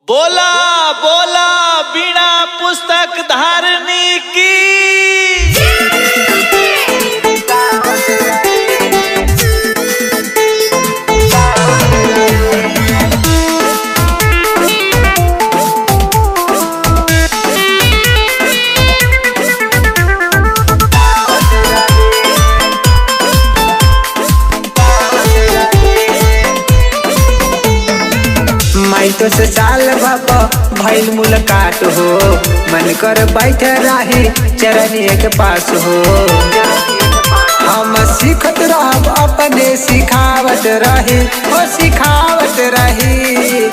बोला बोला बिना पुस्तक धारनी की। तो से साल बाबा भइल मुलाकात हो, मन कर बैठ रही चरनिए के पास हो। हम सीखत रहब अपने सिखावत रही हो, सिखावत रही।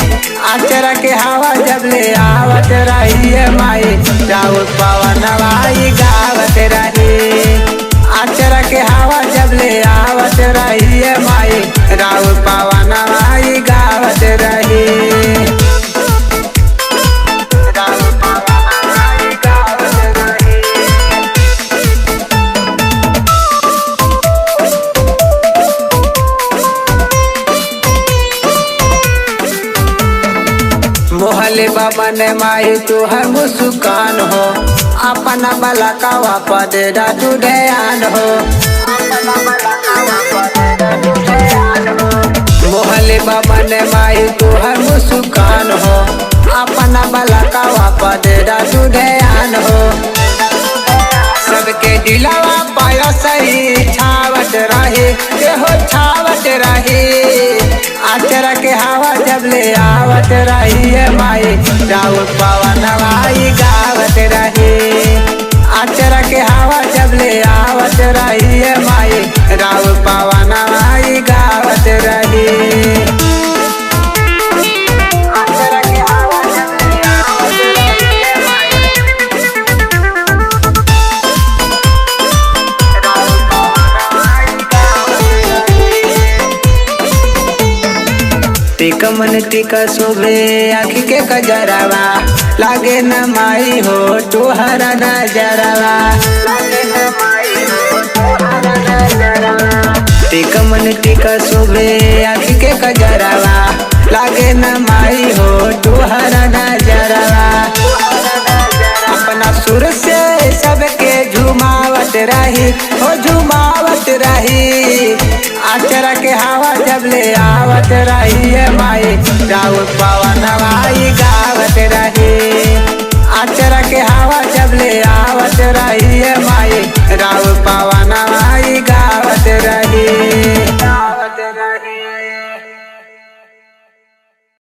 आचरा के हवा जब ले आवत रही है माई, जाओ पवन नवाई गावत रही। आचरा के हवा जब ले आवत रही है माई, राव पवन नवाई गावत रही। मोहल्ले बाबा ने माही तू हर मुस्कान हो, अपना बला का वापस दे तू ध्यान हो। मोहल्ले बाबा ने माही तू हर मुस्कान हो, अपना बला का वापस दे तू ध्यान हो। सबके दिलावा पाया सही छावट रही, हो छावट रही। आचरा के हवा जब ले आवत रही है माई, राउर पवन नवाई गावत रही। आचरा के हवा जब ले आवत रही है माई, राउर पवन नवाई गावत रही। टीका मन टीका शोभे आँखी के कजरावा, लागे न माई हो तुहरा नजरवा। टीका मन टीका शोभे आँखी के कजरावा, लागे न माई हो तुहरा नजरवा। अपना सुर से सबके झुमावत रही हो, झुमावत रही। आचरा के हवा जब ले आवत रही है माई, राउर पवन नवाई गावत रही। आचरा के हवा जब ले आवत रही है माई, राउर पवन नवाई गावत रही।